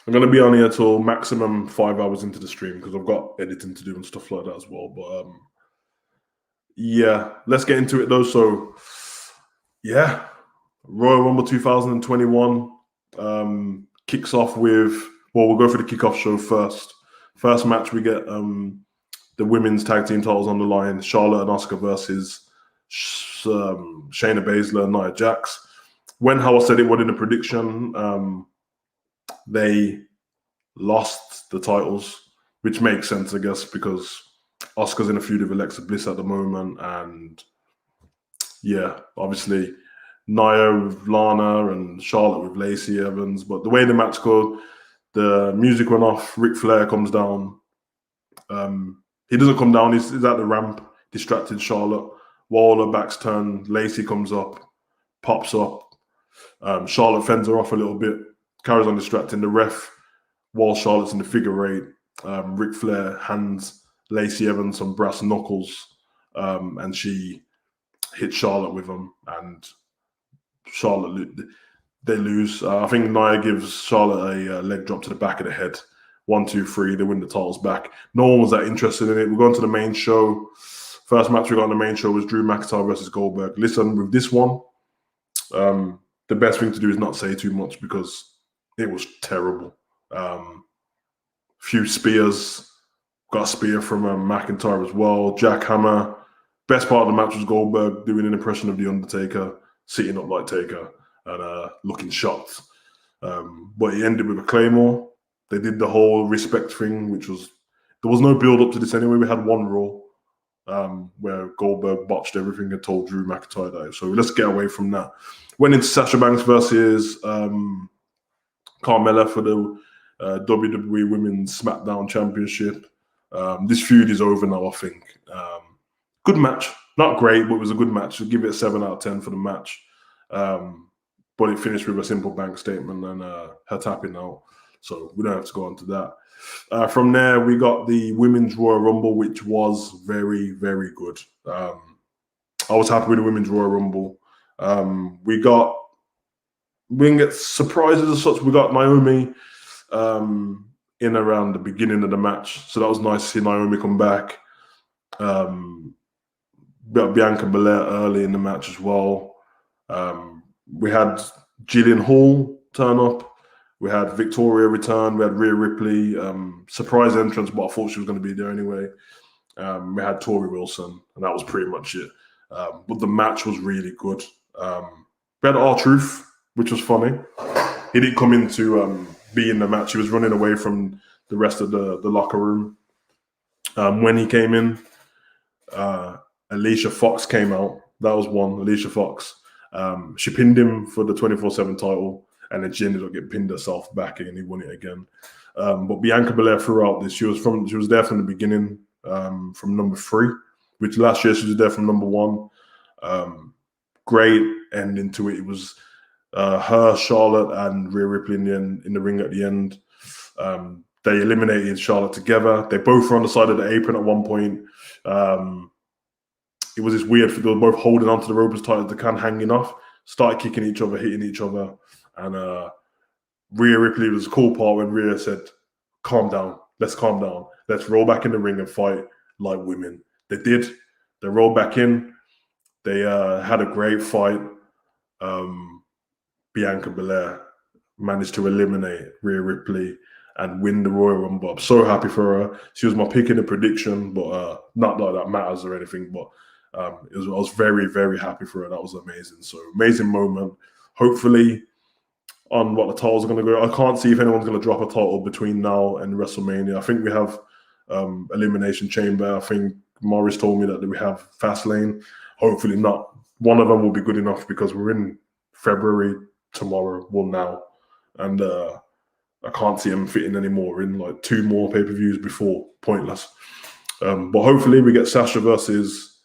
I'm going to be on here till maximum 5 hours into the stream because I've got editing to do and stuff like that as well. But yeah, let's get into it though. So yeah, Royal Rumble 2021 kicks off with, well, we'll go for the kickoff show first. First match, we get the women's tag team titles on the line. Charlotte and Asuka versus Shayna Baszler and Nia Jax. When Howard said it, what in the prediction, they lost the titles, which makes sense, I guess, because Asuka's in a feud with Alexa Bliss at the moment, and yeah, obviously Nia with Lana and Charlotte with Lacey Evans. But the way the match goes, the music went off. Ric Flair comes down. He doesn't come down. He's at the ramp, distracted Charlotte. While her back's turned, Lacey comes up, pops up. Charlotte fends her off a little bit, carries on distracting the ref. While Charlotte's in the figure eight, Ric Flair hands Lacey Evans some brass knuckles, and she hits Charlotte with them, and Charlotte, they lose. I think Nia gives Charlotte a leg drop to the back of the head. 1, 2, 3, they win the titles back. No one was that interested in it. We're going to the main show. First match we got on the main show was Drew McIntyre versus Goldberg. Listen, with this one, the best thing to do is not say too much because it was terrible. Few spears, got a spear from McIntyre as well. Jackhammer. Best part of the match was Goldberg doing an impression of The Undertaker, sitting up like Taker and looking shocked. But it ended with a Claymore. They did the whole respect thing, which was, there was no build up to this anyway. We had one Raw where Goldberg botched everything and told Drew McIntyre that. So let's get away from that. Went into Sasha Banks versus Carmella for the WWE Women's SmackDown Championship. This feud is over now, I think. Good match. Not great, but it was a good match. I'll give it a 7 out of 10 for the match. But it finished with a simple bank statement and her tapping out. So we don't have to go on to that. From there, we got the Women's Royal Rumble, which was very, very good. I was happy with the Women's Royal Rumble. We didn't get surprises as such. We got Naomi in around the beginning of the match. So that was nice to see Naomi come back. Got Bianca Belair early in the match as well. We had Jillian Hall turn up. We had Victoria return. We had Rhea Ripley. Surprise entrance, but I thought she was going to be there anyway. We had Tori Wilson, and that was pretty much it. But the match was really good. We had R-Truth, which was funny. He didn't come in to be in the match. He was running away from the rest of the locker room. When he came in, Alicia Fox came out. That was one, Alicia Fox. She pinned him for the 24/7 title, and then she ended up getting pinned herself back and he won it again. But Bianca Belair throughout this, she was there from the beginning, from number 3, which last year she was there from number 1. Great ending to it. It was her, Charlotte, and Rhea Ripley in the ring at the end. They eliminated Charlotte together. They both were on the side of the apron at one point. It was this weird, they were both holding onto the rope as tight as they can, hanging off, started kicking each other, hitting each other. And Rhea Ripley, was a cool part when Rhea said, calm down, let's calm down. Let's roll back in the ring and fight like women. They did. They rolled back in. They had a great fight. Bianca Belair managed to eliminate Rhea Ripley and win the Royal Rumble. I'm so happy for her. She was my pick in the prediction, but not that that matters or anything. But I was very, very happy for her. That was amazing. So amazing moment. Hopefully, on what the titles are going to go, I can't see if anyone's going to drop a title between now and WrestleMania. I think we have Elimination Chamber. I think Morris told me that we have Fastlane. Hopefully not. One of them will be good enough because we're in February tomorrow, well now, and I can't see them fitting any more in, like 2 more pay-per-views before. Pointless. But hopefully we get Sasha versus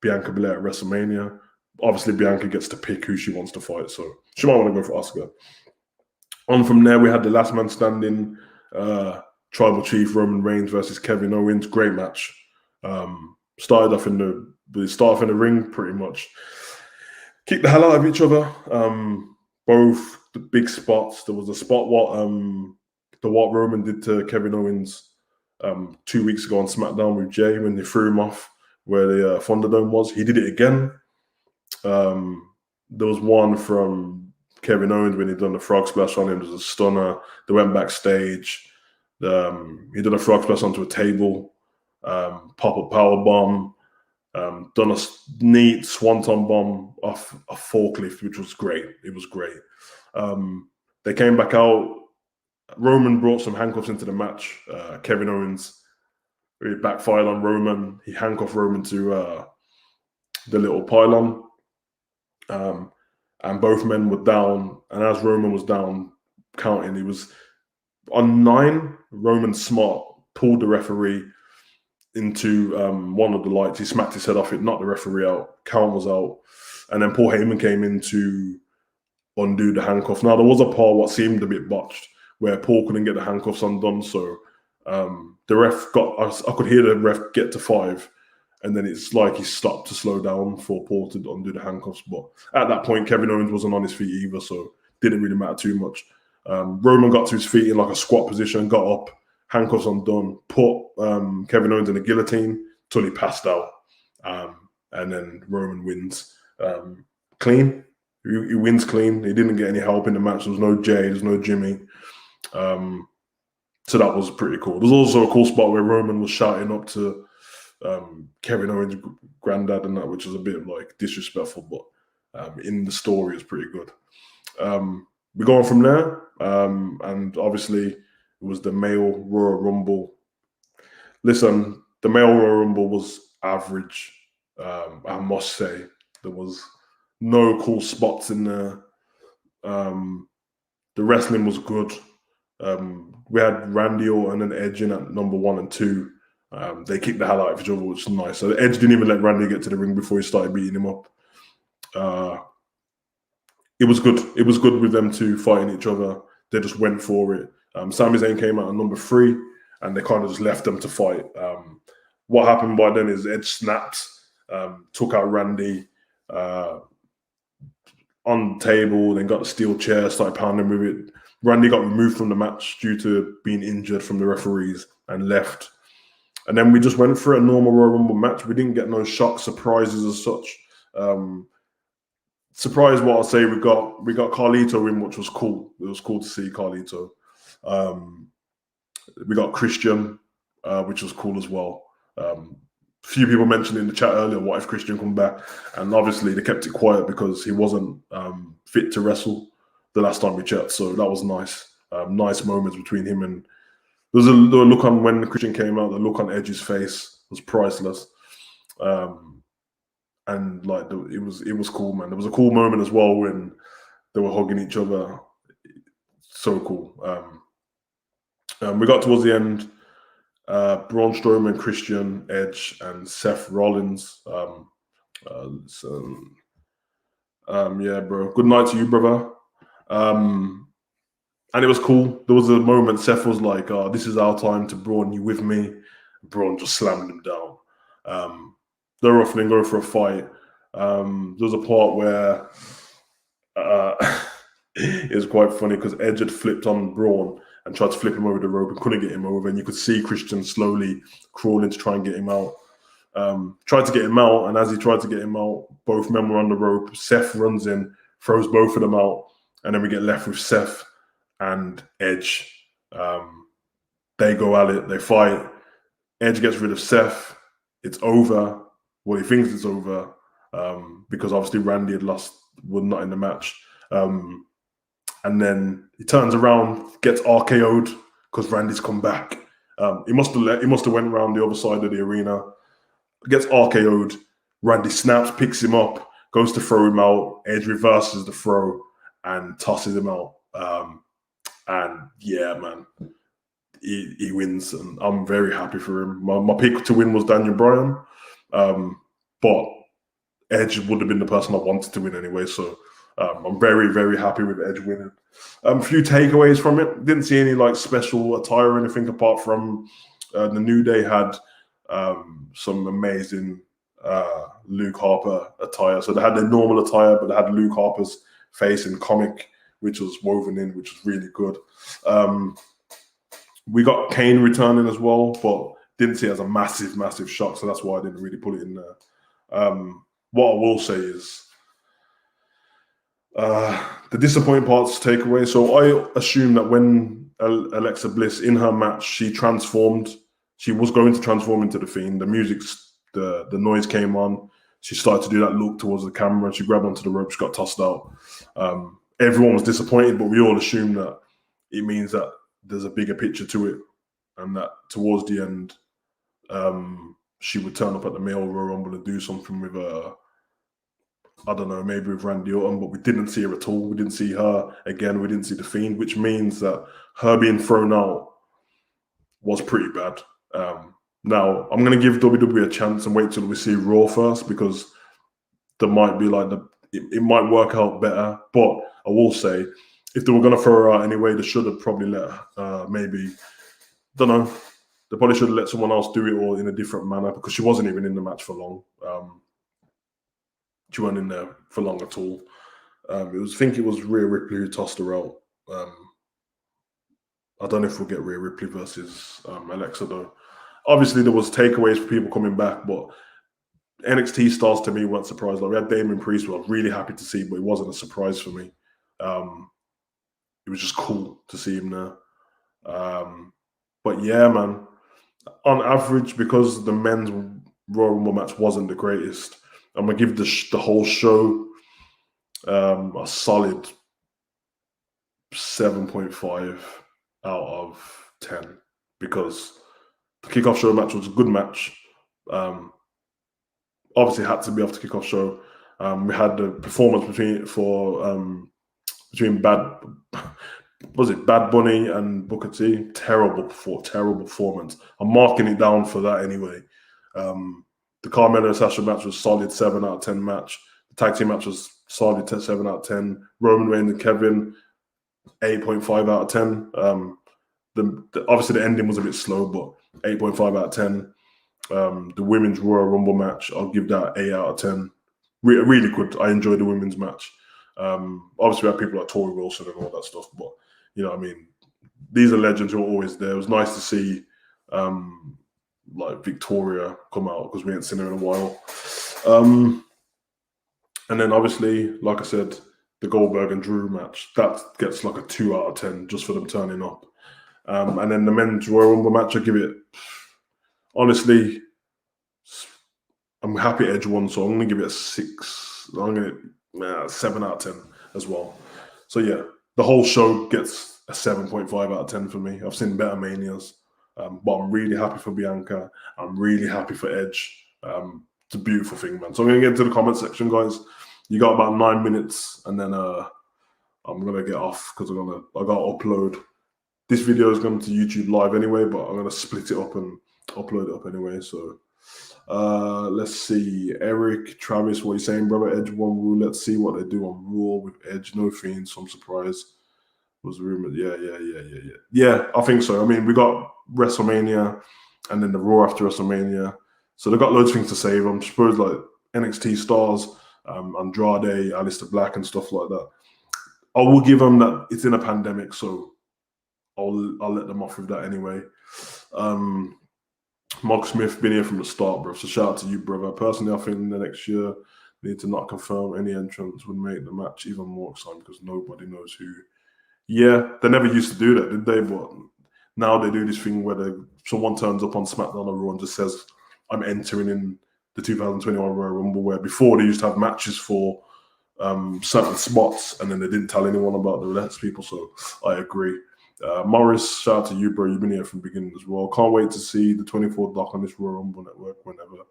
Bianca Belair at WrestleMania. Obviously, Bianca gets to pick who she wants to fight, so she might want to go for Asuka. On from there, we had the last man standing, Tribal Chief Roman Reigns versus Kevin Owens. Great match. Started off in the ring pretty much. Kicked the hell out of each other. Both the big spots. There was a spot what Roman did to Kevin Owens 2 weeks ago on SmackDown with Jay when they threw him off where the Thunderdome was. He did it again. There was one from Kevin Owens when he done the frog splash on him. There was a stunner. They went backstage. He did a frog splash onto a table. Pop-up power bomb. Done a neat swanton bomb off a forklift, which was great. It was great. They came back out. Roman brought some handcuffs into the match. Kevin Owens really backfired on Roman. He handcuffed Roman to the little pylon. And both men were down. And as Roman was down counting, he was on 9. Roman smart pulled the referee into one of the lights. He smacked his head off it, knocked the referee out. Count was out. And then Paul Heyman came in to undo the handcuff. Now, there was a part what seemed a bit botched where Paul couldn't get the handcuffs undone. So the ref I could hear the ref get to 5. And then it's like he stopped to slow down for Paul to undo the handcuffs. But at that point, Kevin Owens wasn't on his feet either, so didn't really matter too much. Roman got to his feet in like a squat position, got up, handcuffs undone, put Kevin Owens in a guillotine till he passed out. And then Roman wins clean. He wins clean. He didn't get any help in the match. There was no Jay, there's no Jimmy. So that was pretty cool. There's also a cool spot where Roman was shouting up to Kevin Owens' granddad and that, which is a bit like disrespectful, but in the story is pretty good. We're going from there, and obviously it was the male Royal Rumble. Listen, the male Royal Rumble was average. I must say there was no cool spots in there. The wrestling was good. We had Randy Orton and Edge in at number 1 and 2. They kicked the hell out of each other, which was nice. So Edge didn't even let Randy get to the ring before he started beating him up. It was good. It was good with them two fighting each other. They just went for it. Sami Zayn came out at number 3, and they kind of just left them to fight. What happened by then is Edge snapped, took out Randy on the table, then got the steel chair, started pounding with it. Randy got removed from the match due to being injured from the referees and left. And then we just went for a normal Royal Rumble match. We didn't get no shock surprises as such. Surprise, what I'll say, we got Carlito in, which was cool. It was cool to see Carlito. We got Christian, which was cool as well. Few people mentioned in the chat earlier, what if Christian come back? And obviously they kept it quiet because he wasn't fit to wrestle the last time we checked. So that was nice. Nice moments between him and the look on when Christian came out. The look on Edge's face was priceless. And like it was cool, man. There was a cool moment as well when they were hugging each other. So cool. We got towards the end. Braun Strowman, Christian, Edge, and Seth Rollins. Yeah, bro. Good night to you, brother. And it was cool. There was a moment Seth was like, this is our time to Braun, you with me? Braun just slammed him down. They're often going for a fight. There was a part where it was quite funny because Edge had flipped on Braun and tried to flip him over the rope and couldn't get him over. And you could see Christian slowly crawling to try and get him out. Tried to get him out, and as he tried to get him out, both men were on the rope. Seth runs in, throws both of them out, and then we get left with Seth and Edge. They go at it, they fight. Edge gets rid of Seth. It's over. Well, he thinks it's over because obviously Randy had lost, was not in the match. And then he turns around, gets RKO'd because Randy's come back. He must have went around the other side of the arena, gets RKO'd. Randy snaps, picks him up, goes to throw him out. Edge reverses the throw and tosses him out. And yeah, man, he wins, and I'm very happy for him. My pick to win was Daniel Bryan, but Edge would have been the person I wanted to win anyway. So I'm very, very happy with Edge winning. A few takeaways from it. Didn't see any like special attire or anything apart from the New Day had some amazing Luke Harper attire. So they had their normal attire, but they had Luke Harper's face in comic which was woven in, which was really good. We got Kane returning as well, but didn't see it as a massive, massive shock, so that's why I didn't really put it in there. What I will say is the disappointing parts takeaway. So I assume that when Alexa Bliss in her match, she transformed. She was going to transform into the Fiend. The music, the noise came on. She started to do that look towards the camera. She grabbed onto the ropes, got tossed out. Everyone was disappointed, but we all assumed that it means that there's a bigger picture to it, and that towards the end, she would turn up at the male Royal Rumble and do something with I don't know, maybe with Randy Orton, but we didn't see her at all. We didn't see her again. We didn't see the Fiend, which means that her being thrown out was pretty bad. Now, I'm going to give WWE a chance and wait till we see Raw first, because there might be it might work out better. But I will say, if they were going to throw her out anyway, they should have probably let don't know, they probably should have let someone else do it all in a different manner, because she wasn't even in the match for long. She wasn't in there for long at all. I think it was Rhea Ripley who tossed her out. I don't know if we'll get Rhea Ripley versus Alexa though. Obviously, there was takeaways for people coming back, but NXT stars to me weren't surprised. Like, we had Damien Priest, who I was really happy to see, but it wasn't a surprise for me. It was just cool to see him there. But yeah, man, on average, because the men's Royal Rumble match wasn't the greatest, I'm going to give the whole show a solid 7.5 out of 10, because the kickoff show match was a good match. Obviously, it had to be off the kickoff show. We had the performance between Bad Bunny and Booker T. Terrible performance. I'm marking it down for that anyway. The Carmella and Sasha match was solid 7 out of 10 match. The tag team match was solid 7 out of 10. Roman Reigns and Kevin, 8.5 out of 10. Obviously the ending was a bit slow, but 8.5 out of 10. The women's Royal Rumble match, I'll give that 8 out of 10. Really good. I enjoyed the women's match. Obviously we had people like Tori Wilson and all that stuff, but you know what I mean, these are legends who are always there. It was nice to see like Victoria come out, because we ain't seen her in a while. And then obviously, like I said, the Goldberg and Drew match, that gets like a 2 out of 10 just for them turning up. And then the men's Royal Rumble match, I give it, honestly, I'm happy Edge won, so I'm going to give it a 6. I'm going to 7 out of 10 as well. So yeah, the whole show gets a 7.5 out of 10 for me. I've seen better Manias. But I'm really happy for Bianca. I'm really happy for Edge. It's a beautiful thing, man. So I'm going to get into the comment section, guys. You got about 9 minutes, and then I'm going to get off, because I got to upload. This video is going to YouTube live anyway, but I'm going to split it up and upload it up anyway. So let's see. Eric, Travis, what are you saying, brother? Edge won Raw. Let's see what they do on Raw with Edge. No Fiend, so I'm surprised. Was rumored. Yeah, I think so. I mean, we got WrestleMania and then the Raw after WrestleMania. So they've got loads of things to say. I'm supposed like NXT stars, Andrade, Aleister Black and stuff like that. I will give them that it's in a pandemic, so I'll let them off with that anyway. Mark Smith, been here from the start, bro. So shout out to you, brother. Personally, I think the next year need to not confirm any entrants would make the match even more exciting, because nobody knows who. Yeah, they never used to do that, did they? But now they do this thing where someone turns up on SmackDown or Raw and just says, I'm entering in the 2021 Royal Rumble, where before they used to have matches for certain spots, and then they didn't tell anyone about the rest people. So I agree. Morris, shout out to you, bro. You've been here from the beginning as well. Can't wait to see the 24th doc on this Royal Rumble network whenever.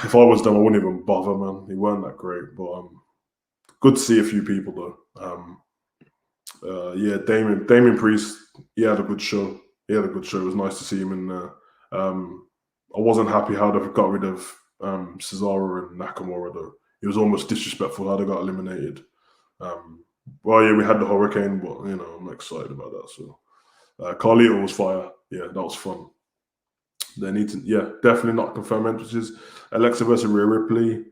If I was them, I wouldn't even bother, man. He weren't that great, but good to see a few people though. Yeah, Damien Priest, he had a good show. It was nice to see him in there. I wasn't happy how they got rid of Cesaro and Nakamura though. It was almost disrespectful how they got eliminated. Well, yeah, we had the Hurricane, but you know, I'm excited about that. So Carlito was fire. Yeah, that was fun. They need to, yeah, definitely not confirm entrances. Alexa versus Rhea Ripley.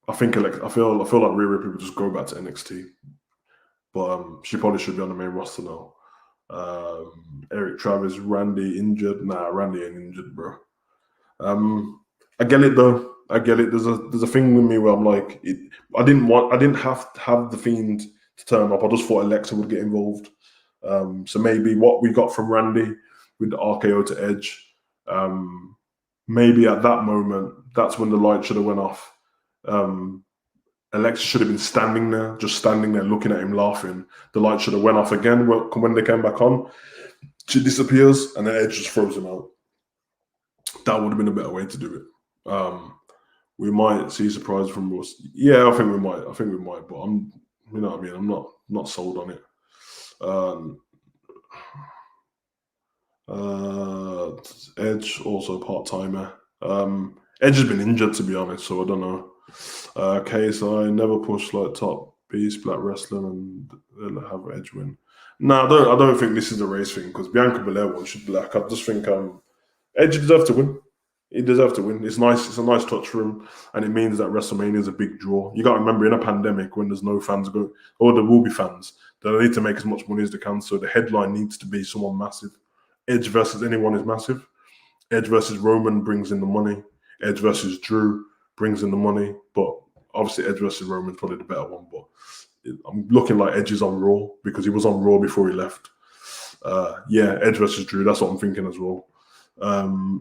I feel like Rhea Ripley would just go back to NXT, but she probably should be on the main roster now. Eric Travis, Randy injured? Nah, Randy ain't injured, bro. I get it though. I get it. There's a thing with me where I'm like, I didn't have to have the Fiend to turn up. I just thought Alexa would get involved. So maybe what we got from Randy with the RKO to Edge, maybe at that moment, that's when the light should have went off. Alexa should have been standing there, just standing there looking at him laughing. The light should have went off again when they came back on. She disappears and then Edge just throws him out. That would have been a better way to do it. We might see a surprise from Ross. Yeah, I think we might. But I'm, you know what I mean. I'm not sold on it. Edge also part-timer. Edge has been injured, to be honest, so I don't know. KSI never push like top beast black wrestler and have Edge win. No, I don't think this is a race thing because Bianca Belair won. She's black. I just think Edge deserves to win. He deserves to win. It's nice. It's a nice touch for him, and it means that WrestleMania is a big draw. You got to remember, in a pandemic, when there's no fans go, or there will be fans, they need to make as much money as they can. So the headline needs to be someone massive. Edge versus anyone is massive. Edge versus Roman brings in the money. Edge versus Drew brings in the money. But obviously, Edge versus Roman is probably the better one. But I'm looking like Edge is on Raw because he was on Raw before he left. Yeah, Edge versus Drew. That's what I'm thinking as well.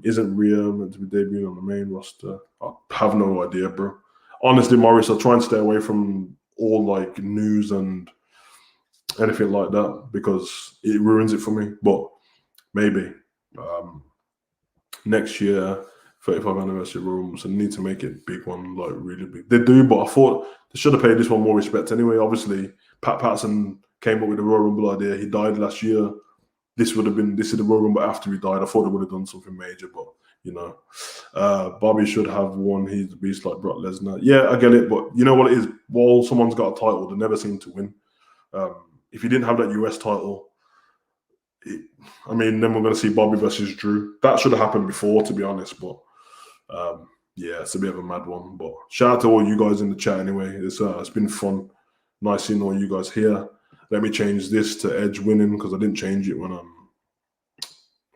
Isn't Rhea meant to be debuting on the main roster? I have no idea, bro. Honestly, Morris, I try and stay away from all like news and anything like that because it ruins it for me. But maybe next year, 35th anniversary rooms, and need to make it big one, like really big. They do, but I thought they should have paid this one more respect anyway. Obviously, Pat Patterson came up with the Royal Rumble idea. He died last year. This is the Royal Rumble after he died. I thought they would have done something major, but you know, Bobby should have won. He's a beast like Brock Lesnar. Yeah, I get it, but you know what it is? While someone's got a title, they never seem to win. If you didn't have that US title, then we're going to see Bobby versus Drew. That should have happened before, to be honest. But yeah, it's a bit of a mad one. But shout out to all you guys in the chat anyway. It's been fun. Nice seeing all you guys here. Let me change this to Edge winning because I didn't change it when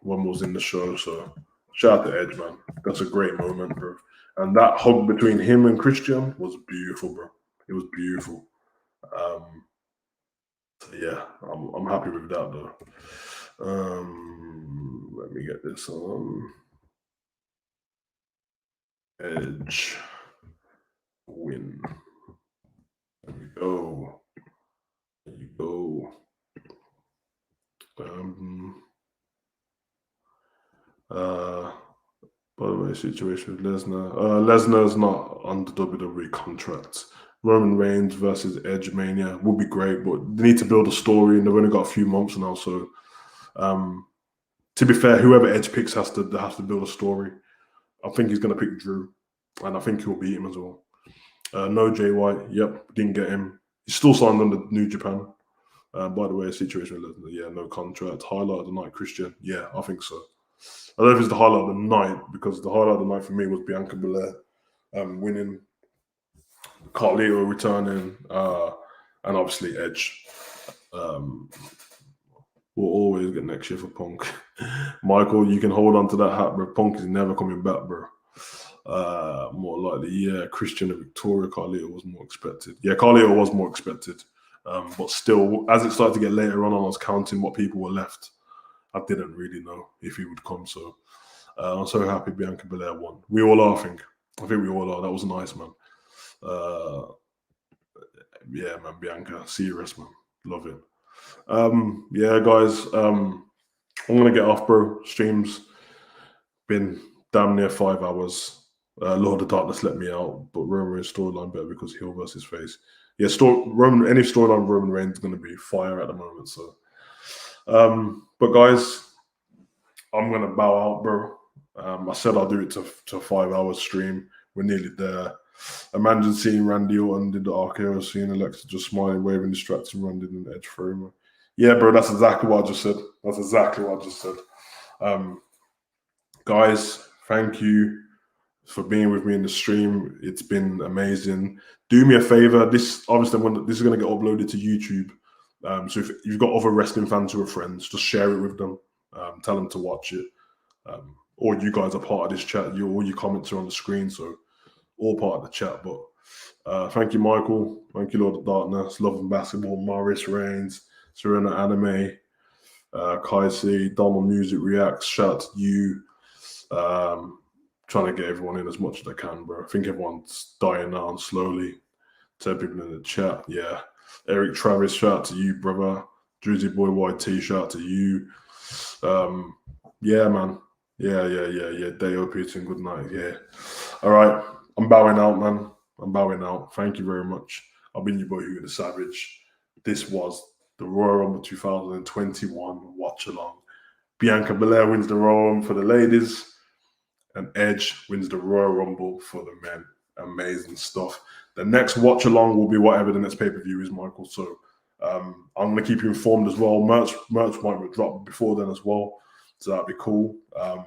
was in the show. So shout out to Edge, man. That's a great moment, bro. And that hug between him and Christian was beautiful, bro. It was beautiful. So yeah, I'm happy with that though. Let me get this on. Edge win. There we go. There you go. By the way, situation with Lesnar. Lesnar's not under WWE contract. Roman Reigns versus Edge Mania would be great, but they need to build a story, and they've only got a few months now. So, to be fair, whoever Edge picks has to build a story. I think he's going to pick Drew, and I think he'll beat him as well. No Jay White. Yep, didn't get him. He's still signed under New Japan. By the way, situation with Lesnar. Yeah, no contract. Highlight of the night, Christian. Yeah, I think so. I don't know if it's the highlight of the night because the highlight of the night for me was Bianca Belair winning, Carlito returning, and obviously Edge. We'll always get next year for Punk. Michael, you can hold on to that hat, bro. Punk is never coming back, bro. More likely, yeah. Christian and Victoria, Carlito was more expected. Yeah, Carlito was more expected. But still, as it started to get later on, I was counting what people were left. I didn't really know if he would come. So I'm so happy Bianca Belair won. We all are, I think. We all are. That was nice, man. Yeah, man, Bianca, serious, man. Love it. Yeah, guys, I'm going to get off, bro. Stream's been damn near 5 hours. Lord of Darkness let me out, but Roman's storyline better because heel versus face. Yeah, any storyline Roman Reigns is going to be fire at the moment. So, but guys, I'm going to bow out, bro. I said I'll do it to a 5 hour stream. We're nearly there. Imagine seeing Randy Orton did the RKO, seeing Alexa just smiling, waving, distracting Randy and Edge for him. Yeah, bro, that's exactly what I just said. Guys, thank you for being with me in the stream. It's been amazing. Do me a favor. This obviously this is going to get uploaded to YouTube. So if you've got other wrestling fans who are friends, just share it with them. Tell them to watch it. Or you guys are part of this chat. All your comments are on the screen, so all part of the chat. But thank you, Michael. Thank you, Lord of Darkness, Love and Basketball, Morris Reigns, Serena Anime, Kaisi, Donald Music Reacts. Shout out to you. Trying to get everyone in as much as I can, bro. I think everyone's dying down slowly. 10 people in the chat. Yeah. Eric Travis, shout out to you, brother. Drizzy Boy YT, shout out to you. Yeah, man. Yeah. Deo Peterson, good night. Yeah. All right. I'm bowing out, man. I'm bowing out. Thank you very much. I've been your boy, Hugo the Savage. This was the Royal Rumble 2021 watch along. Bianca Belair wins the Royal Rumble for the ladies, and Edge wins the Royal Rumble for the men. Amazing stuff. The next watch along will be whatever the next pay-per-view is, Michael. So I'm going to keep you informed as well. Merch might be dropped before then as well. So that'd be cool. But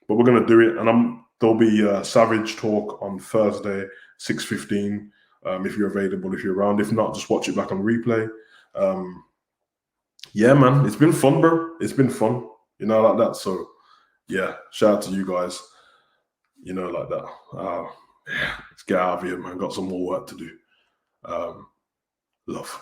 we're going to do it. And there'll be Savage Talk on Thursday, 6:15. If you're available, if you're around. If not, just watch it back on replay. Yeah, man. It's been fun, bro. It's been fun. Like that. So, yeah, shout out to you guys. Like that. Yeah, let's get out of here, man. Got some more work to do. Love.